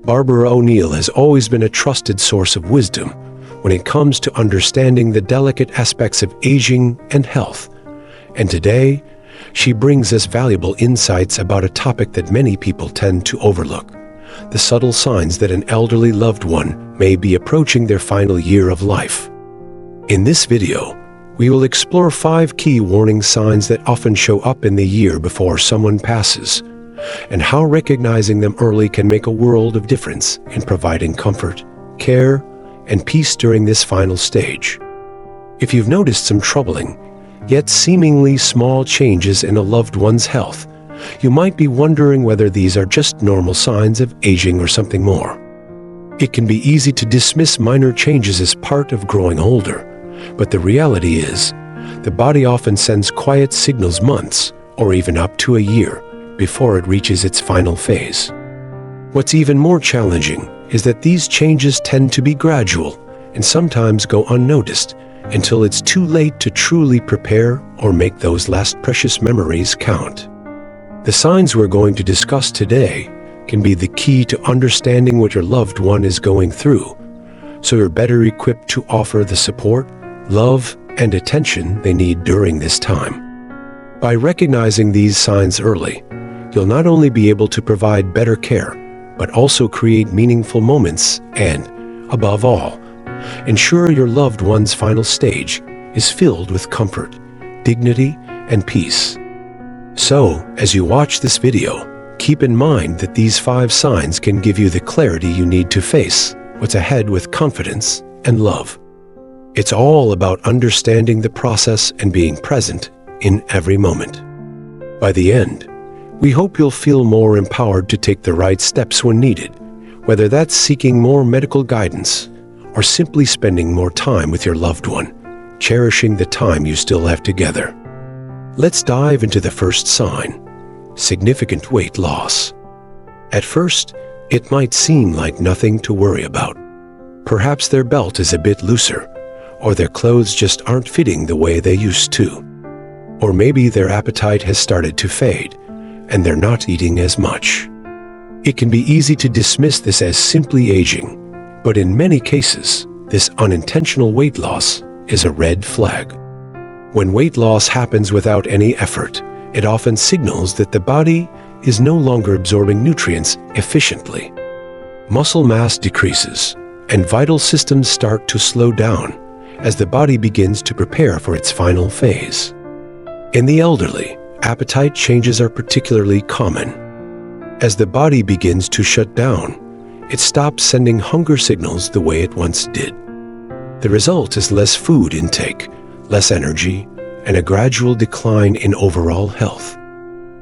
Barbara O'Neill has always been a trusted source of wisdom when it comes to understanding the delicate aspects of aging and health. And today, she brings us valuable insights about a topic that many people tend to overlook: the subtle signs that an elderly loved one may be approaching their final year of life. In this video, we will explore 5 key warning signs that often show up in the year before someone passes, and how recognizing them early can make a world of difference in providing comfort, care, and peace during this final stage. If you've noticed some troubling, yet seemingly small changes in a loved one's health, you might be wondering whether these are just normal signs of aging or something more. It can be easy to dismiss minor changes as part of growing older, but the reality is, the body often sends quiet signals months or even up to a year before it reaches its final phase. What's even more challenging is that these changes tend to be gradual and sometimes go unnoticed until it's too late to truly prepare or make those last precious memories count. The signs we're going to discuss today can be the key to understanding what your loved one is going through, so you're better equipped to offer the support, love, and attention they need during this time. By recognizing these signs early, you'll not only be able to provide better care, but also create meaningful moments and, above all, ensure your loved one's final stage is filled with comfort, dignity, and peace. So, as you watch this video, keep in mind that these 5 signs can give you the clarity you need to face what's ahead with confidence and love. It's all about understanding the process and being present in every moment. By the end, we hope you'll feel more empowered to take the right steps when needed, whether that's seeking more medical guidance or simply spending more time with your loved one, cherishing the time you still have together. Let's dive into the first sign: significant weight loss. At first, it might seem like nothing to worry about. Perhaps their belt is a bit looser, or their clothes just aren't fitting the way they used to. Or maybe their appetite has started to fade, and they're not eating as much. It can be easy to dismiss this as simply aging, but in many cases, this unintentional weight loss is a red flag. When weight loss happens without any effort, it often signals that the body is no longer absorbing nutrients efficiently. Muscle mass decreases, and vital systems start to slow down as the body begins to prepare for its final phase. In the elderly, appetite changes are particularly common. As the body begins to shut down, it stops sending hunger signals the way it once did. The result is less food intake, less energy, and a gradual decline in overall health.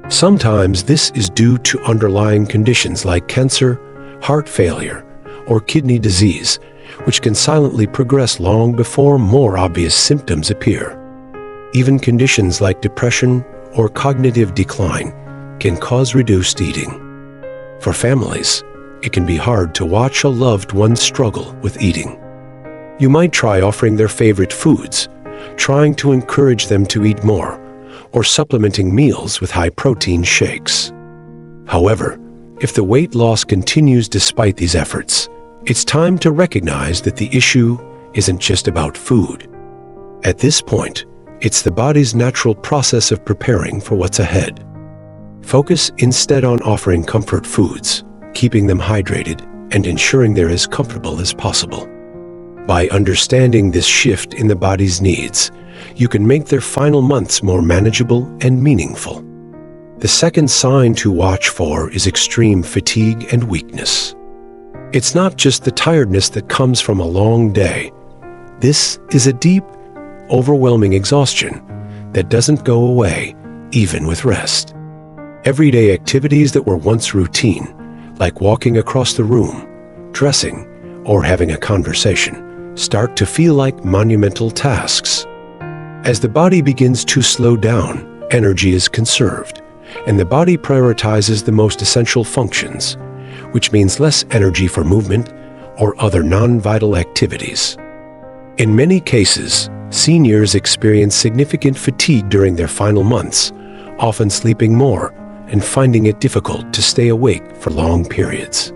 Sometimes this is due to underlying conditions like cancer, heart failure, or kidney disease, which can silently progress long before more obvious symptoms appear. Even conditions like depression or cognitive decline can cause reduced eating. For families, it can be hard to watch a loved one struggle with eating. You might try offering their favorite foods, trying to encourage them to eat more, or supplementing meals with high-protein shakes. However, if the weight loss continues despite these efforts, it's time to recognize that the issue isn't just about food. At this point, it's the body's natural process of preparing for what's ahead. Focus instead on offering comfort foods, keeping them hydrated, and ensuring they're as comfortable as possible. By understanding this shift in the body's needs, you can make their final months more manageable and meaningful. The second sign to watch for is extreme fatigue and weakness. It's not just the tiredness that comes from a long day. This is a deep, overwhelming exhaustion that doesn't go away, even with rest. Everyday activities that were once routine, like walking across the room, dressing, or having a conversation, start to feel like monumental tasks. As the body begins to slow down, energy is conserved, and the body prioritizes the most essential functions, which means less energy for movement or other non-vital activities. In many cases, seniors experience significant fatigue during their final months, often sleeping more and finding it difficult to stay awake for long periods.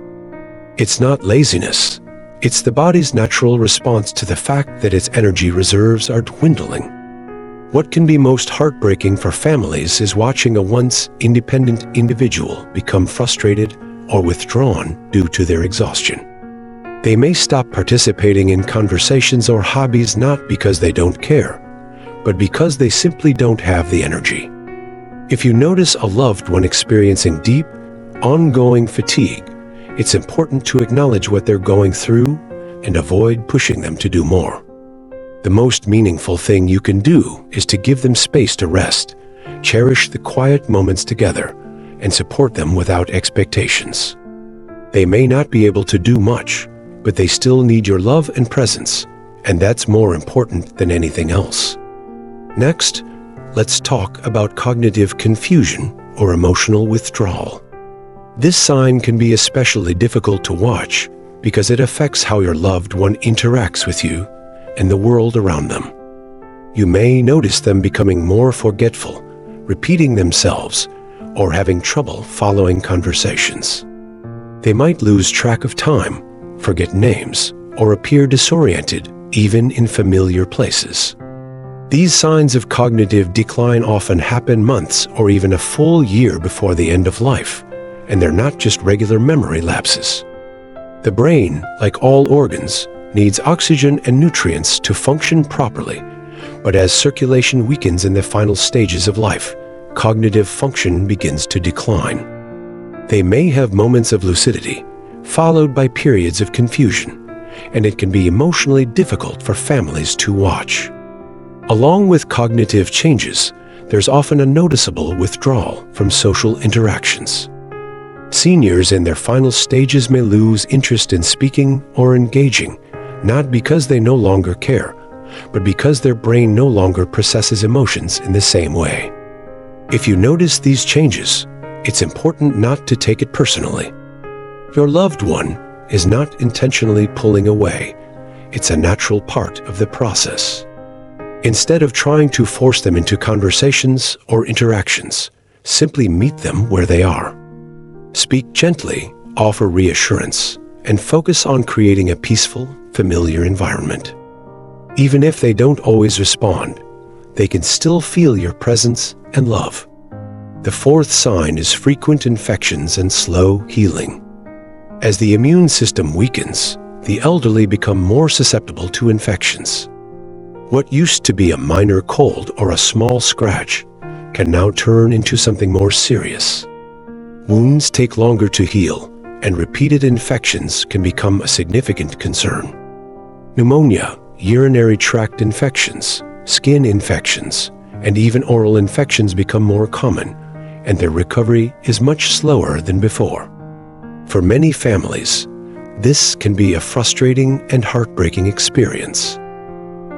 It's not laziness. It's the body's natural response to the fact that its energy reserves are dwindling. What can be most heartbreaking for families is watching a once independent individual become frustrated or withdrawn due to their exhaustion. They may stop participating in conversations or hobbies not because they don't care, but because they simply don't have the energy. If you notice a loved one experiencing deep, ongoing fatigue, it's important to acknowledge what they're going through and avoid pushing them to do more. The most meaningful thing you can do is to give them space to rest, cherish the quiet moments together, and support them without expectations. They may not be able to do much, but they still need your love and presence, and that's more important than anything else. Next, let's talk about cognitive confusion or emotional withdrawal. This sign can be especially difficult to watch because it affects how your loved one interacts with you and the world around them. You may notice them becoming more forgetful, repeating themselves, or having trouble following conversations. They might lose track of time, forget names, or appear disoriented, even in familiar places. These signs of cognitive decline often happen months or even a full year before the end of life, and they're not just regular memory lapses. The brain, like all organs, needs oxygen and nutrients to function properly, but as circulation weakens in the final stages of life, cognitive function begins to decline. They may have moments of lucidity, followed by periods of confusion, and it can be emotionally difficult for families to watch. Along with cognitive changes, there's often a noticeable withdrawal from social interactions. Seniors in their final stages may lose interest in speaking or engaging, not because they no longer care, but because their brain no longer processes emotions in the same way. If you notice these changes, it's important not to take it personally. Your loved one is not intentionally pulling away. It's a natural part of the process. Instead of trying to force them into conversations or interactions, simply meet them where they are. Speak gently, offer reassurance, and focus on creating a peaceful, familiar environment. Even if they don't always respond, they can still feel your presence and love. The fourth sign is frequent infections and slow healing. As the immune system weakens, the elderly become more susceptible to infections. What used to be a minor cold or a small scratch can now turn into something more serious. Wounds take longer to heal, and repeated infections can become a significant concern. Pneumonia, urinary tract infections, skin infections, and even oral infections become more common, and their recovery is much slower than before. For many families, this can be a frustrating and heartbreaking experience.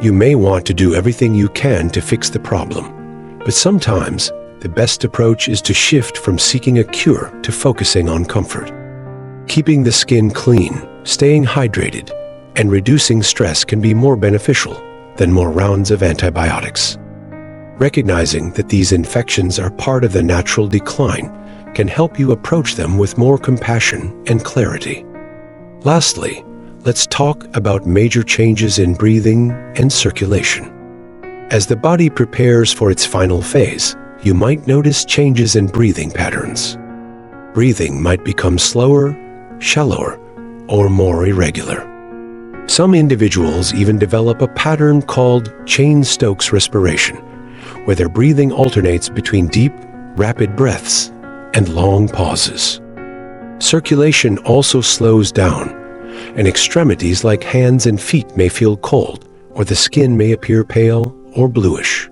You may want to do everything you can to fix the problem, but sometimes the best approach is to shift from seeking a cure to focusing on comfort. Keeping the skin clean, staying hydrated, and reducing stress can be more beneficial than more rounds of antibiotics. Recognizing that these infections are part of the natural decline can help you approach them with more compassion and clarity. Lastly, let's talk about major changes in breathing and circulation. As the body prepares for its final phase, you might notice changes in breathing patterns. Breathing might become slower, shallower, or more irregular. Some individuals even develop a pattern called Cheyne-Stokes respiration, where their breathing alternates between deep, rapid breaths and long pauses. Circulation also slows down, and extremities like hands and feet may feel cold, or the skin may appear pale or bluish.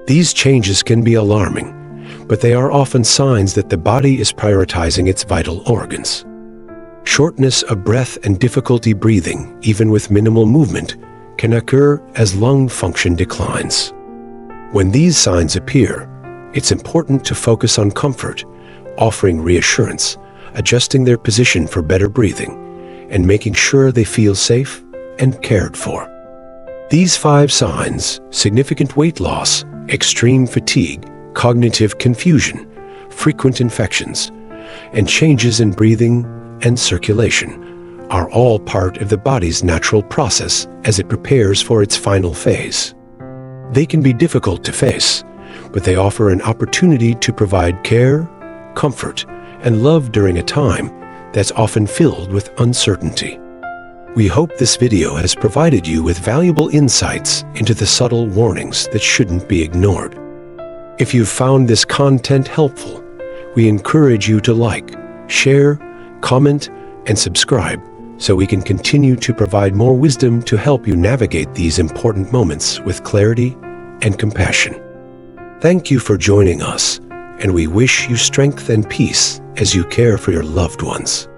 These changes can be alarming, but they are often signs that the body is prioritizing its vital organs. Shortness of breath and difficulty breathing, even with minimal movement, can occur as lung function declines. When these signs appear, it's important to focus on comfort, offering reassurance, adjusting their position for better breathing, and making sure they feel safe and cared for. These 5 signs, significant weight loss, extreme fatigue, cognitive confusion, frequent infections, and changes in breathing and circulation, are all part of the body's natural process as it prepares for its final phase. They can be difficult to face, but they offer an opportunity to provide care, comfort, and love during a time that's often filled with uncertainty. We hope this video has provided you with valuable insights into the subtle warnings that shouldn't be ignored. If you've found this content helpful, we encourage you to like, share, comment, and subscribe so we can continue to provide more wisdom to help you navigate these important moments with clarity and compassion. Thank you for joining us, and we wish you strength and peace as you care for your loved ones.